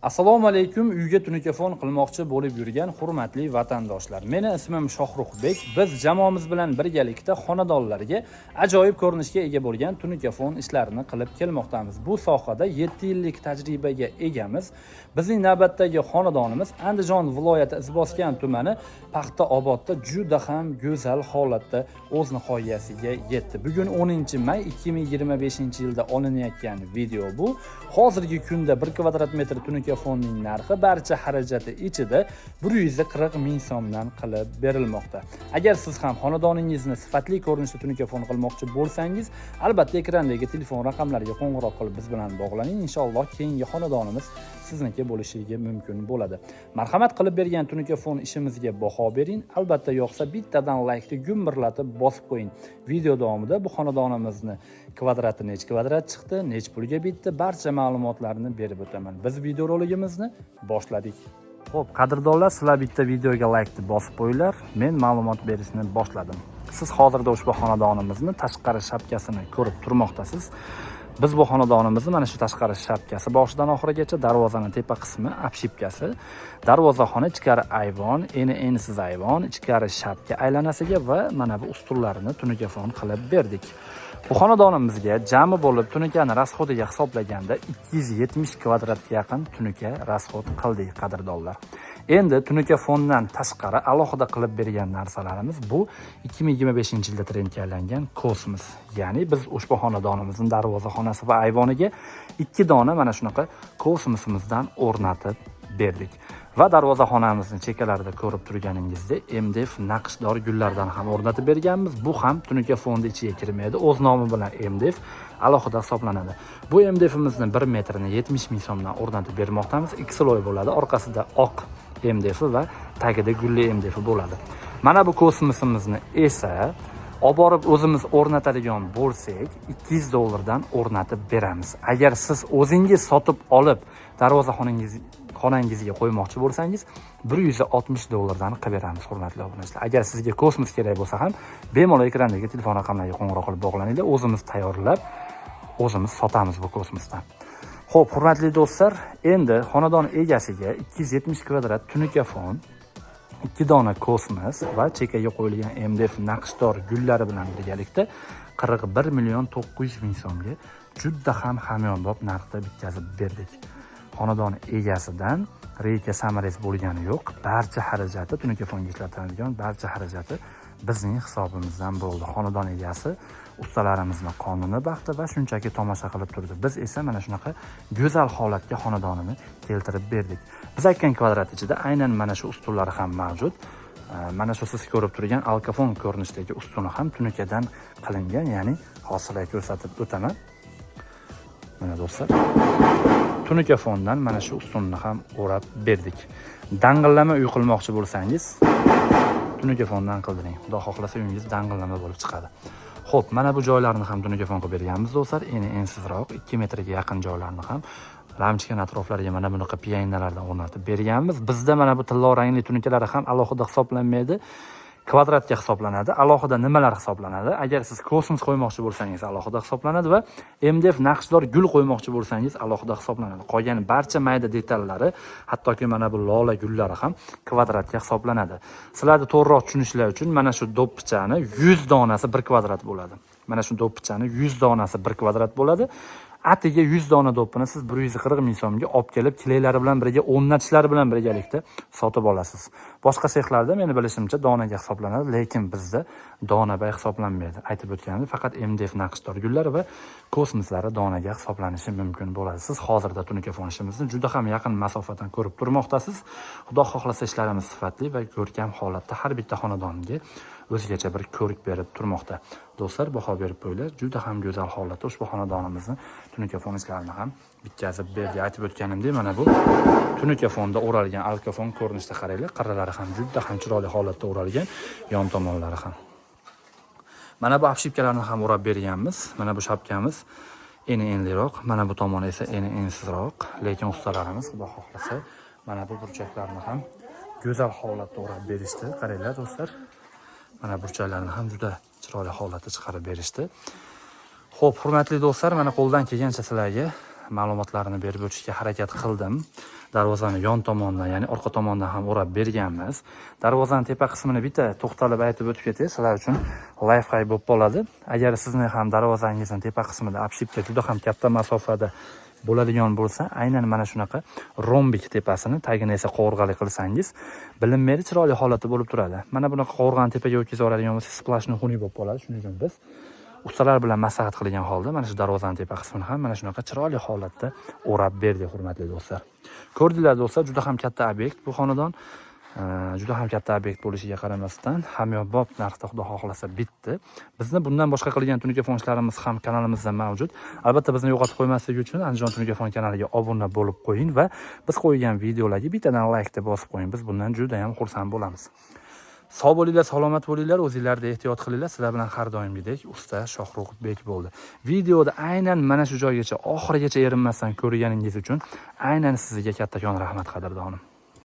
Assalomu alaykum, uyga tunuka-fon qilmoqchi bo'lib yurgan hurmatli vatandoshlar. Meni ismim Shohruxbek. Biz jamoamiz bilan birgalikda xonadonlarga ajoyib ko'rinishga ega bo'lgan tunuka-fon ishlarini qilib kelmoqdamiz. Bu sohada 7 yillik tajribaga egamiz. Bizning navbatdagi xonadonimiz Andijon viloyati Izboskan tumani Paxtaobodda juda ham go'zal holatda o'z nihoyasiga yetdi. Bugun 10-may 2025-yilda olinayotgan video bu. Hozirgi kunda 1 kvadrat metr tunuka-fonning narxi barcha xarajati ichida 140 ming so'mdan qilib berilmoqda. Agar siz ham xonadoningizni sifatli ko'rinishda tunuka-fon qilmoqchi bo'lsangiz, albatta ekrandagi telefon raqamlariga qo'ng'iroq qilib biz bilan bog'laning. Inshaalloh keyingi xonadonimiz sizniki bo'lishiga mumkin bo'ladi. Marhamat qilib bergan tunuka-fon ishimizga baho bering. Albatta yoqsa bittadan laykni gumburlatib bosib qo'ying. Video davomida bu xonadonimizni kvadrati nech kvadrat chiqdi, nech pulga bitdi, barcha ma'lumotlarni berib o'taman. Biz videoroligimizni boshladik. Xo'p, qadrdonlar, sizlar bitta videoga laykni bosib qo'yinglar. Men ma'lumot berishni boshladim. Siz hozirda ushbu xonadonimizni tashqari shapkasini ko'rib turmoqdasiz. Biz bu xonadonimizni mana shu tashqari shapkasi boshidan oxirigacha, darvozaning tepa qismi apshipkasi, darvozaxona, ichkari ayvon, ensiz ayvon, ichkari shapka aylanasiga va mana bu ustunlarini tunuka-fon qilib berdik. Bu xonadonimizga jami bo'lib tunukani rasxodiga hisoblaganda 270 kvadratga yaqin tunuka rasxod qildik, qadrdonlar. Endi tunuka-fondan tashqari alohida qilib bergan narsalarimiz bu 2025-yilda trendga aylangan kosmos. Ya'ni biz ushbu xonadonimizning darvozaxonasi va ayvoniga 2 dona mana shunaqa kosmosimizdan o'rnatib berdik. Va darvozaxonamizning chekkalarida ko'rib turganingizdek MDF naqshdor gullardan ham o'rnatib berganmiz. Bu ham tunuka-fonni ichiga kirmaydi. O'z nomi bilan MDF alohida hisoblanadi. Bu MDFimizni 1 metrini 70 ming so'mdan o'rnatib bermoqdamiz. X-loy bo'ladi. Orqasida oq MDF va tagida gulli MDF bo'ladi. Mana bu kosmosimizni esa olib borib o'zimiz o'rnatadigan bo'lsak, $200 o'rnatib beramiz. Agar siz o'zingiz sotib olib xonangizga qo'ymoqchi bo'lsangiz, $160 qilib beramiz, hurmatli obunachilar. Agar sizga kosmos kerak bo'lsa ham, bemalol ekrandagi telefon raqamlariga qo'ng'iroq qilib bog'laninglar. O'zimiz tayyorlab, o'zimiz sotamiz bu kosmosdan. Xo'p, hurmatli do'stlar, endi xonadon egasiga 270 kvadrat tunuka-fon, 2 dona kosmos va chekkaga qo'yilgan MDF naqshdor gullari bilan birgalikda 41 million 900 ming so'mga juda ham hamyonbop narxda bitkazib berdik. Xonadon egasidan reyka samarasi bo'lgani yo'q. Barcha xarajati tunuka-fonga ishlatiladigan barcha xarajati bizning hisobimizdan bo'ldi. Xonadon egasi ustalarimizni qonuni baxti va shunchaki tomosha qilib turdi. Biz esa mana shunaqa go'zal holatga xonadonini keltirib berdik. Biz aytgan kvadrat ichida aynan mana shu ustunlar ham mavjud. Mana shu siz ko'rib turgan alkafon ko'rinishidagi ustuni ham tunukadan qilingan, ya'ni hosilga ko'rsatib o'taman. Mana do'stlar, tunuka-fondan mana shu ustunni ham o'rab berdik. Dang'illama uy qilmoqchi bo'lsangiz, tunuka-fondan qildiring. Xudo xohlasa uyingiz dang'illama bo'lib chiqadi. Xo'p, mana bu joylarni ham tunuka-fon qilib berganmiz do'stlar. Ensizroq 2 metrga yaqin joylarni ham lamchkan atroflariga mana bunaqa piyanalardan o'rnatib berganmiz. Bizda mana bu tillo rangli tunukalar ham alohida hisoblanmaydi. Kvadratga hisoblanadi. Alohida nimalar hisoblanadi? Agar siz kosmos qo'ymoqchi bo'lsangiz alohida hisoblanadi va MDF naqshdor gul qo'ymoqchi bo'lsangiz alohida hisoblanadi. Qolgan barcha mayda detallari, hattoki mana bu lola gullari ham kvadratga hisoblanadi. Sizlarni to'g'riroq tushunishlar uchun mana shu do'ppichani 100 donasi 1 kvadrat bo'ladi. Mana shu do'ppichani 100 donasi 1 kvadrat bo'ladi. Atiga 100 dona do'ppini siz 140 ming so'mga olib kelib, kileylari bilan birga, o'rnatishlari bilan birgalikda sotib olasiz. Boshqa sexlarda meni bilishimcha donaga hisoblanadi, lekin bizda donabay hisoblanmaydi. Aytib o'tganim faqat MDF naqshdor gullar va kosmoslari donaga hisoblanishi mumkin bo'ladi. Siz hozirda tunuka-fon ishimizni juda ham yaqin masofadan ko'rib turmoqdasiz. Xudo xohlasa ishlarimiz sifatli va ko'rkam holatda har bitta xonadonga o'zgacha bir ko'rik berib turmoqda. Do'stlar, baho berib qo'yinglar. Juda ham go'zal holatda ushbu xonadonimizni tunuka-fon ishlarini ham bitkazib berdi. Aytib o'tganimdek, mana bu tunuka-fonda o'ralgan alkafon ko'rinishda qaranglar. Qirralari ham juda ham chiroyli holatda o'ralgan, yon tomonlari ham. Mana bu apshipkalarni ham o'rab berganmiz. Mana bu shapkamiz enliroq, mana bu tomoni esa ensizroq, lekin ustalarimiz xudo xohlasa mana bu burchaklarni ham go'zal holatda o'rab berishdi. Qaranglar do'stlar. Mana burchaklarni ham juda chiroyli holatda chiqarib berishdi. Xo'p, hurmatli do'stlar, mana qo'ldan kelgancha sizlarga ma'lumotlarni berib o'tishga harakat qildim. darvozani yon tomonidan, ya'ni orqa tomondan ham o'rab berganmiz. Darvozaning tepa qismini bitta to'xtalib aytib o'tib ketay, sizlar uchun life-hack bo'lib qoladi. Agar sizni ham darvozangizning tepa qismida obshipka juda ham katta masofada bo'ladigan bo'lsa, aynan mana shunaqa rombik tepasini, tagini esa qovurg'ali qilsangiz, bilinmaydi chiroyli holatda bo'lib turadi. Mana bunaqa qovurg'ani tepaga o'tkazib oladigan bo'lsa, splashni xunuk bo'lib qoladi. Shuning uchun biz ustalar bilan maslahat qilgan holda mana shu darvozaning tepa qismini ham mana shunaqa chiroyli holatda o'rab berdik, hurmatli do'stlar. Ko'rdinglar do'stlar, juda ham katta obyekt bu xonadon. Juda ham katta obyekt bo'lishiga qaramasdan hamyonbop narxda xudo xohlasa bitdi. Bizni bundan boshqa qilgan tunuka fonchilarimiz ham kanalimizda mavjud. Albatta bizni yo'qotib qo'ymaslik uchun Andijon tunuka fon kanaliga obuna bo'lib qo'ying va biz qo'ygan videolarga bittadan like deb bosib qo'ying. Biz bundan juda ham xursand bo'lamiz. Sog' bo'linglar, salomat bo'linglar, o'zingizlarda ehtiyot qilinglar. Sizlar bilan har doimgidek usta Shohruxbek bo'ldi. Videoda aynan mana shu joygacha oxirigacha erinmasdan ko'rganingiz uchun aynan sizga kattakon rahmat qadrdonim.